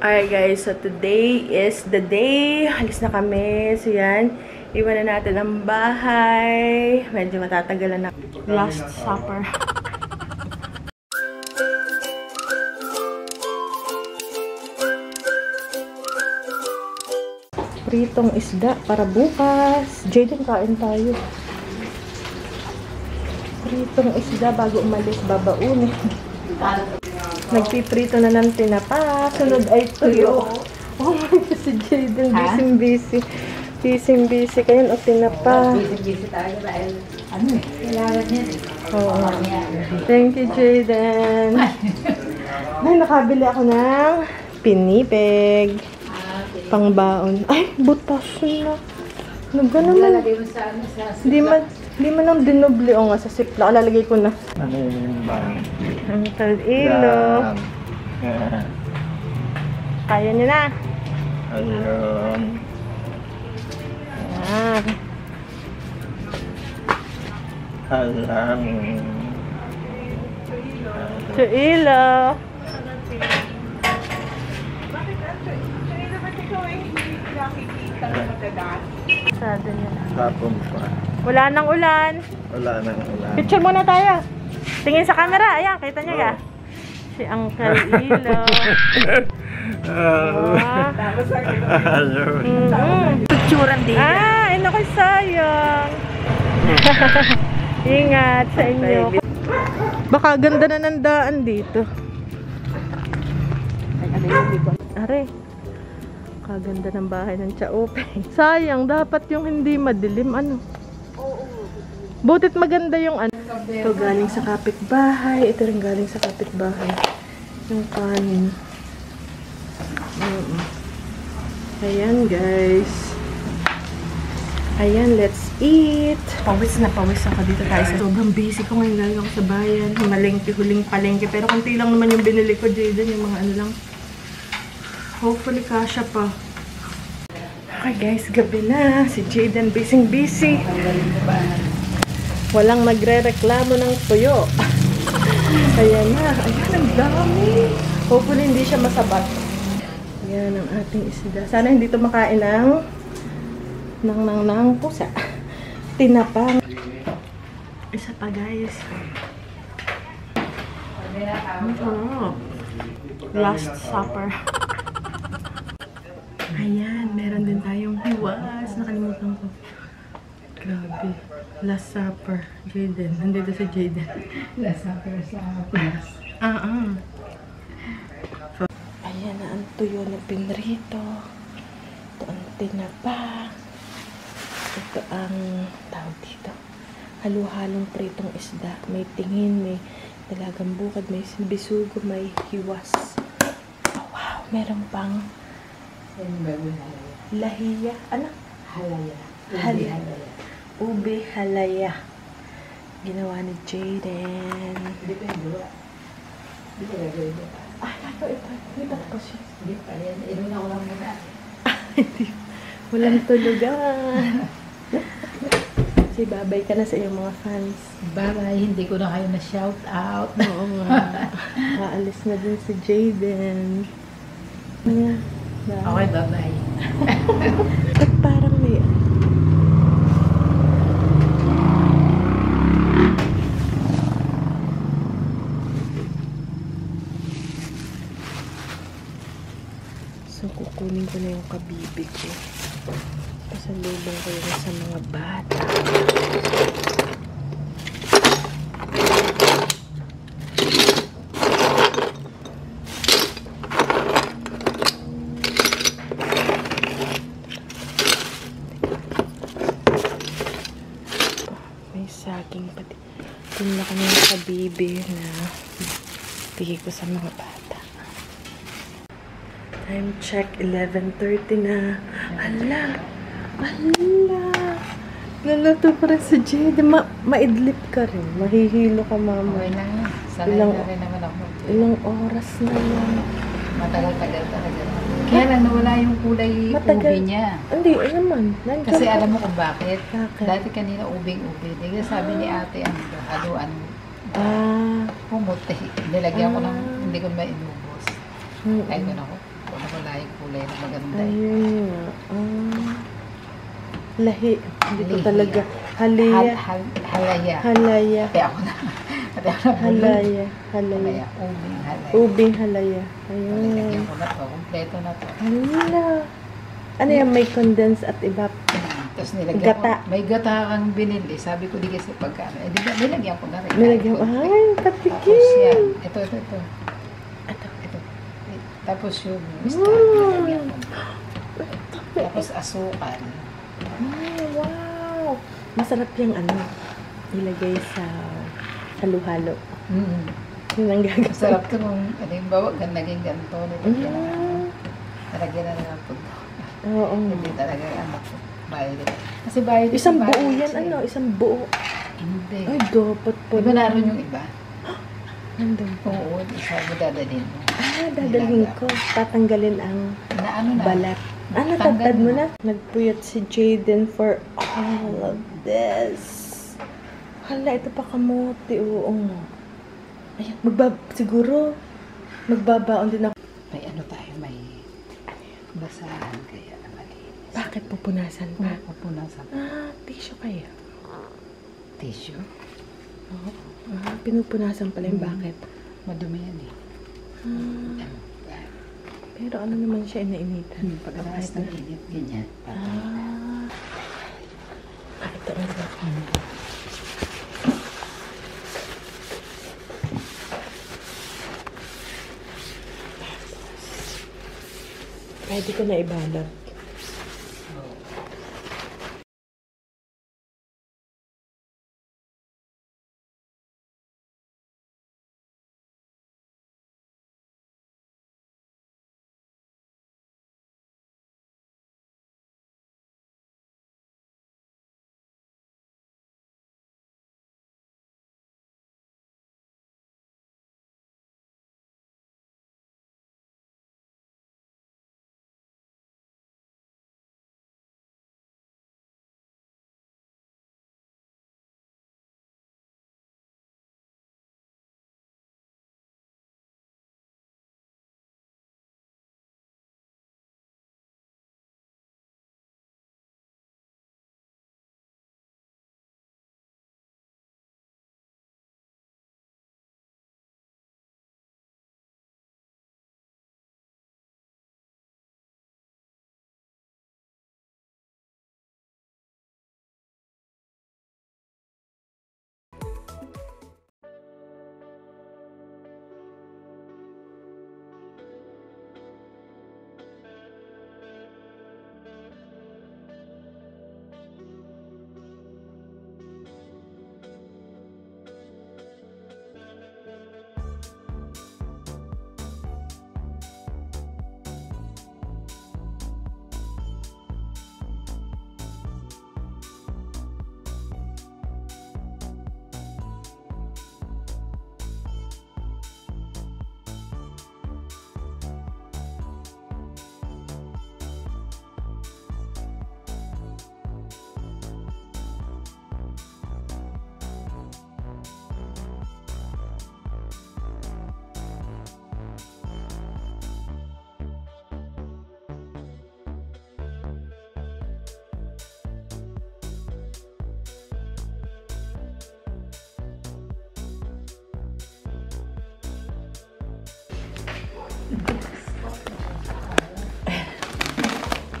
Alright guys, so today is the day. Halis na kami. So yan, iwan na natin ang bahay. Medyo matatagalan na. Last supper. Pritong isda para bukas. Jaden, kain tayo. Pritong isda bago umalis, babaunin. Nagpiprito na ng tinapa. Sunod ay tuyo. Oh my God, si Jaden. Busy. Busy. Kaya o tinapa. Busy tayo dahil ano eh. Kailangan niya eh. Oo. Thank you, Jaden. Ay, nakabili ako ng pinipig. Pangbaon. Ay, butas na. Nagano naman. Lalagay mo sa ano sa Hindi man lang dinubli o nga sa sipla. Lalagay ko na. Ano yung bang? Ang tal-ilo. Kaya niyo na. Ayun. Ayan. Alam. Tuilo. Sado niya. Hapon pa. Wala nang ulan. Wala nang ulan. Picture muna tayo. Tingin sa camera. Ayan, kita niyo ya. Si Uncle Ilo. picturean din. Ah, ino ko sayang. Ingat sa inyo. Baka ganda na ng daan dito. Are. Kaganda ng bahay ng Chaope. Sayang, dapat yung hindi madilim. Ano? Butit maganda yung ano. Ito galing sa kapitbahay. Ito rin galing sa kapitbahay. Yung kanin. Ayan guys. Ayan, let's eat. Pawis ako dito tayo. Sobrang busy ko ngayon. Galing ako sa bayan. Huling palengke. Pero konti lang naman yung binili ko, Jaden. Yung mga ano lang. Hopefully kasha pa. Okay guys, gabi na. Si Jaden busy. Walang nagre-reklamo ng tuyo. Ayan na. Ayan, ang dami. Hopefully hindi siya masabat. Ayan ang ating isda. Sana hindi ito makain ng pusa. Tinapang. Isa pa guys. Last supper. Ayan, meron din tayong hiwas. Nakalimutan ko. Grabe. Last supper. Jaden. Nandito si Jaden. Last supper sa Pinas. Ayan na ang tuyo na pinrito. Ito ang tinapa. Ito ang tawag dito. Halo-halong pritong isda. May tingin, may dalagang bukad, may bisugo, may hiwas. Oh, wow, meron pang Yung gawin lahiya. Ano? halaya. Halaya. Ube halaya. Ginawa ni Jaden. Hindi pa yung gawa. Hindi pa gagawin mo. Ito. Ito pa siya. Hindi pa yan. Inunan ko lang muna. Walang tulugan. Si babay ka na sa iyong mga fans. Babay, hindi ko na kayo na shout out. Oo nga. Aalis na din si Jaden. Ayan. Okay, bye-bye. At parang may... So, kukunin ko na yung kabibig ko. Pasalubong ko yun sa mga bata. May saging pati. Tinla ko na yung kabibi na bigay ko sa mga bata. Time check, 11:30 na. Hala! Lalato pa rin sa Jade. Maidlip ka rin. Mahihilo ka, mama. Okay lang yan. Sanay na rin naman ako. Ilang oras na yan. Matagal-tagal talaga. Kaya lang nawala yung kulay Matagal. ube niya. Hindi, naman. Nandiyan Kasi pa. alam mo kung bakit. Bakit? Dati kanina ubing-ube. Hindi sabi ni ate, ano ba, haluan Ah. pumuti. Nilagyan ko ng, hindi ko mainubos. Kaya ko na ko. kulay na maganda. Ayun nga. Lahi. Hindi ko Lihi. talaga. Halaya. Halaya. Halaya. Ate ako na. Ate ako na. Halaya. Halaya. Halaya. Ubing halaya. Ubing halaya. Lalagyan Ayun. ko na to. Kompleto na to. Hala. Ano yan? May condense at iba. Tapos nilagyan Gata. ko. May gata kang binili. Sabi ko di kasi pagkano. Eh, di ba, nilagyan ko na rin. Nilagyan ko. Ay, Tapos patikin. yan. Ito. Ito. Ito. Tapos yung mista. Wow. Nilagyan ko. Tapos asukal. Wow. Masarap yung ano. Ilagay sa halo-halo. Yun ang gagawin. Masarap to kung halimbawa naging ganito. Nilagyan na Mm. Nalagyan na ng puto. Oo. Hindi talaga ano ko. Bayad. Kasi bayad. Isang bayad buo yan, siya. ano? Isang buo. Hindi. Ay, dapat po. Di ba naroon yung iba? Nandun po. Oo, isa mo dadalhin mo. Dadalhin ko. Tatanggalin ang Na ano na? balat. Tanggal Natatad mo mo. na? Nagpuyat si Jaden for all of this. Hala, ito pa kamote. Oo nga. Ayan, siguro, magbabaon din ako. May ano tayo, may basahan kaya na malinis. Bakit pupunasan pa? Pupunasan. Tissue kaya? Tissue? Oo. Pinupunasan pala yung bakit. Madumi yan eh. Ah, Ano? pero ano naman siya inainitan? Pagkatapos ng init, ganyan. Ito ang bakit. Pwede ko na ibalot.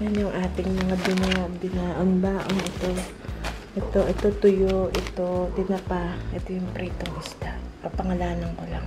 Yan yung ating mga binaon baon. Ito tuyo, ito tinapa, ito yung pritong isda. Papangalanan ko lang.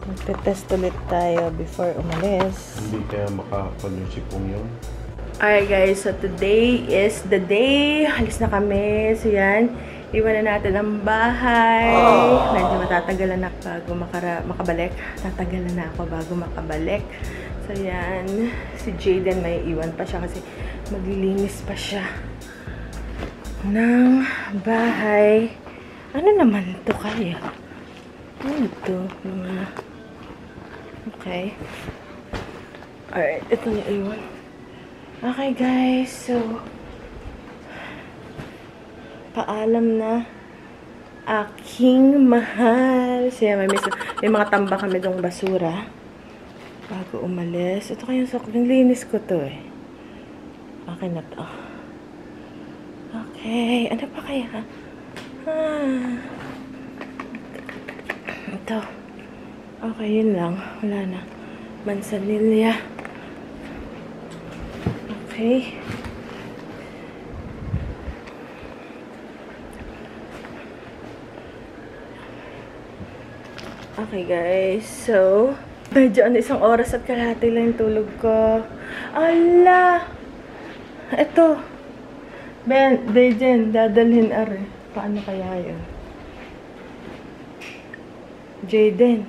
Magte-test ulit tayo before umalis. Hindi kaya makakapano si Pong yun. Alright guys, so today is the day. Halis na kami. So yan, iwan na natin ang bahay. Medyo matatagalan na bago makabalik. Tatagalan na ako bago makabalik. So yan, si Jaden may iwan pa siya kasi maglilinis pa siya ng bahay. Ano naman to kaya? Ano ito? Okay. Alright, ito na iwan. Okay guys, so paalam na aking mahal. Siya, may mga tamba kami dong basura bago umalis. Ito kayong sok, linis ko to eh. Okay na to. Okay, ano pa kaya? Ito. Okay, yun lang. Wala na. Mansanilya. Okay. Okay guys, so medyo isang oras at kalahati lang yung tulog ko. Ala! Ito. Ben, Dejen, dadalhin are. Paano kaya yun? Jaden,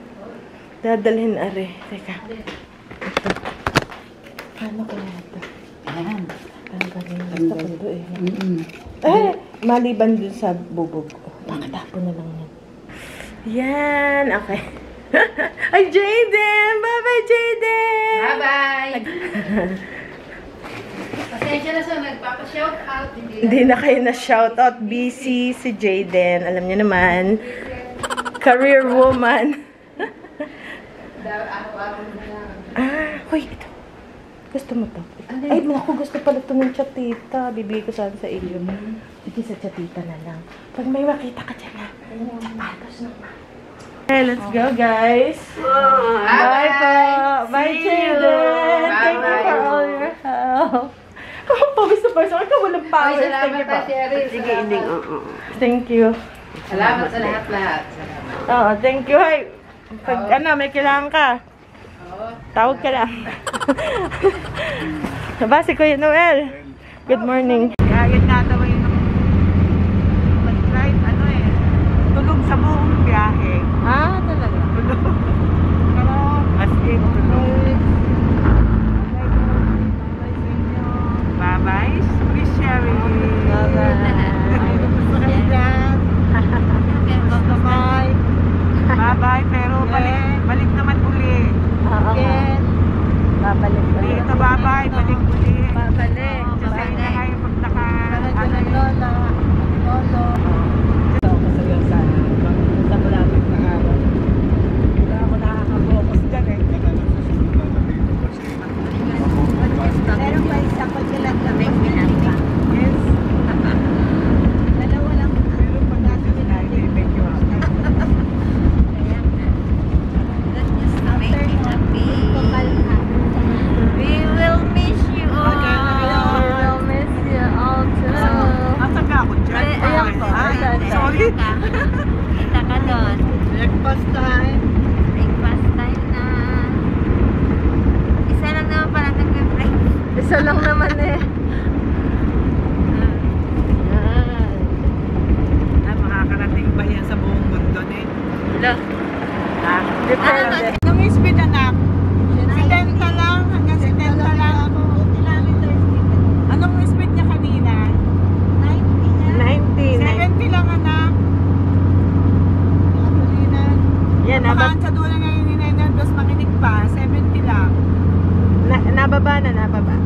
dadalhin are. Teka. Ito. Paano kaya ito? Ayan. Ang galing. Basta pundo eh. Maliban dun sa bubog ko. Pakatapon na lang yan. Yan. Okay. Ay, Jaden! Bye-bye, Jaden! Bye-bye! Pasensya na sa nagpapa-shoutout. Hindi na kayo na shoutout. Busy si Jaden. Alam niyo naman. Career woman. Araw-araw na lang. Hoy, ito. Gusto mo to? Ay, naku, gusto pala ito ng chatita. Bibigay ko sana sa iyo. Sige, sa chatita na lang. Pag may makita ka dyan na. Sapatos naman. Okay, let's go, guys. Bye po. Bye, Jaden. Thank you for all your help. Pawis na person. Ikaw walang pawis. Thank you po. Sige, hindi. Thank you. Salamat sa lahat-lahat. Salamat. Oo, thank you. Ay, pag may kailangan ka. Tawag ka lang. Ba, si Kuya Noel. Good morning. Kaya na daw yung mag-drive, tulog sa buong biyahe. Talaga? Tulog. Pero, as in, tulog. Bye-bye, Miss Sherry. Bye-bye. Bye-bye, pero balik naman uli. Again. Babalik na. Dito, bye-bye, balik uli. Babalik. Kasi na kayo pag naka... Lola. Lolo. Sa malapit na araw. Wala ako nakaka-focus dyan eh. Pero pa isa ko sila kami pinaka. Yes. Dalawa lang. Pero pag nasa sinabi, medyo ako. That's just to make me happy. We will miss you all. We will miss you all too. Asan ka ako dyan? Ayan po. Sorry. Kita ka doon. Breakfast time. Breakfast time na. Isa lang naman pala nag-break. Isa lang naman eh. Ay, makakarating ba yan sa buong mundo eh? Depende. Anong speed anak? 70 lang, hanggang 70 lang. Anong speed niya kanina? 90. 70 lang anak. Yan, Baka sa dulo ngayon ni Nenel, tapos makinig pa, 70 lang. nababa na, nababa.